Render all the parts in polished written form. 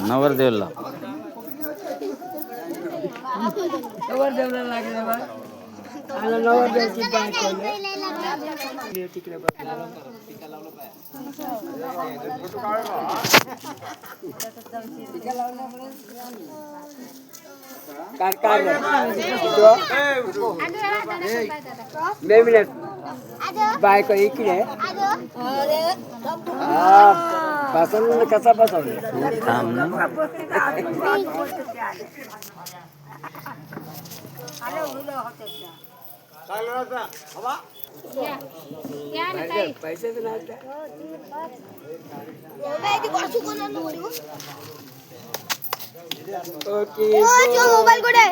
नवरदेवला बायको इकडे बसवलं कसा बसवलं पैसे मोबाईल कुठे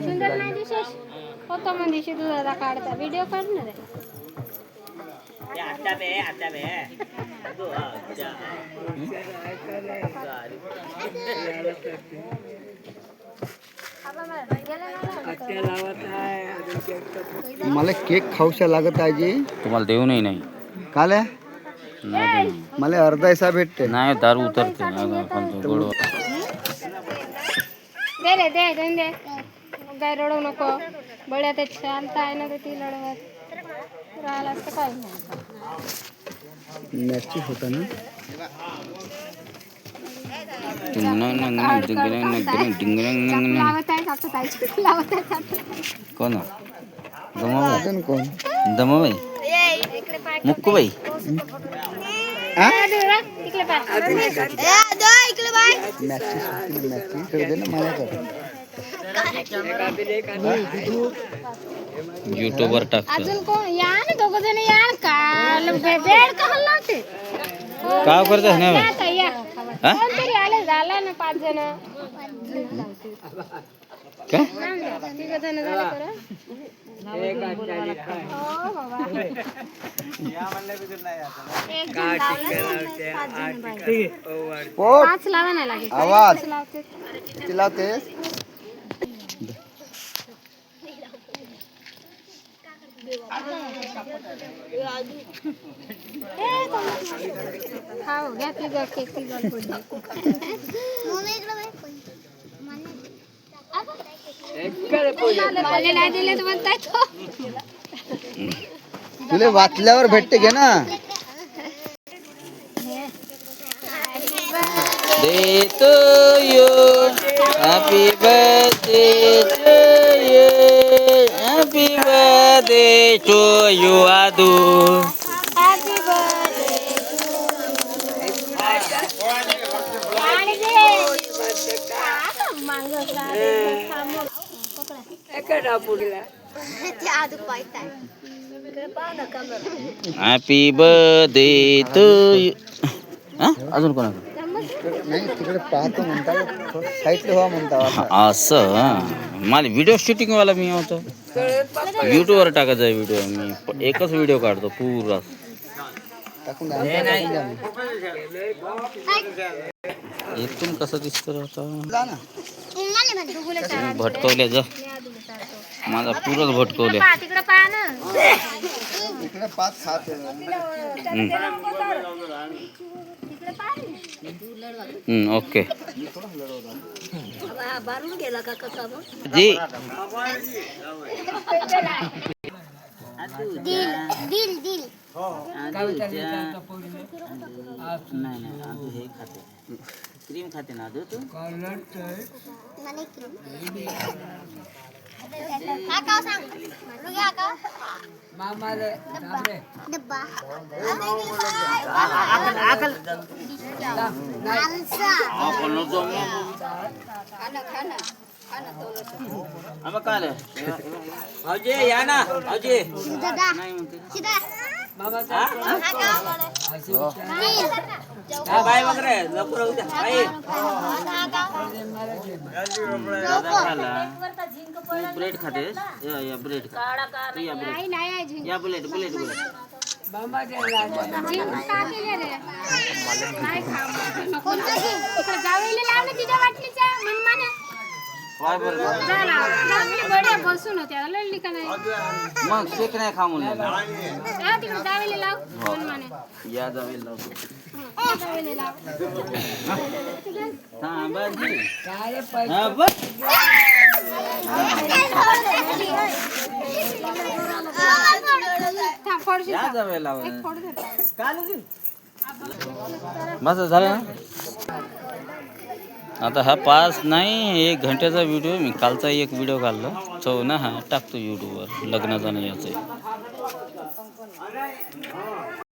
सुंदर नाही दिसेस होतो म्हणजे तुझा काढता व्हिडिओ काढणार आहे मला केक खाऊशा लागत आहे जी तुम्हाला देऊनही नाही काल मला अर्धा हिस्सा भेटते नाही दारू उतरते दे रे दे दे काय रडू नको बळ्या ते शांत आहे ना ती लढवत राहिला असतं काय मॅचिक होता ना कोण कोण दमाबाई मुक्कूबाई युट्यूबवर टाकतो अजून कोण या ना दोघ जण या का बेड का हल्लावते काय करतात ना कोणतरी आले झाला ना 5 जण काय 3 जण झाले खरं पाच लावा नाही लागेल आवाज लावते खाऊ घ्या की ग केक नाही दिले तर म्हणताय तुला वाचल्यावर भेटते घे ना Day to you, happy birthday to you, happy birthday to you, Adu. Happy birthday Happy birthday to you. अजून कोणाकडे नाही तिकडे पाहतो म्हणता साईडला व्हा म्हणता असं मला व्हिडिओ शूटिंग वाला मी होतो युट्यूबवर टाकायचा व्हिडिओ मी एकच व्हिडिओ काढतो पुरा टाकून इथून कसं दिसतं जा ना भटकवल्या जा माझा पुरच भटकवले तिकडे पहा ना इकडे 5-7 ओके जी दिल दिल हे खाते क्रीम खाते ना तू डब्बा भाऊजी या ना भाऊजी दादा ब्रेड खातेस या ब्रेड या ब्रेड नाही नाही आहे झिंग. या बुलेट बुलेट बुलेट झिंग का केले रे? नाही खा मग. नको ना. इकडे जावेली लाव ना तिच्या वाटणीच्या मनमाने. काय बरं जा लाव. चांगली बढिया बसून होत्या लढली का नाही? मग शेक नाही खा म्हणलं जा तिकडे जावेली लाव मनमाने. या जावेल लावतो जावेली लाव. हा बाजी हा बस थांब, फोडशील या का? जावेल लाव एक फोड दे. बस झालं ना आता हा 5 नाही 1 घंट्याचा व्हिडिओ मी कालचा एक व्हिडिओ काढला तो ना हा टाकतो यूट्यूबवर लग्नाचा नाही याचा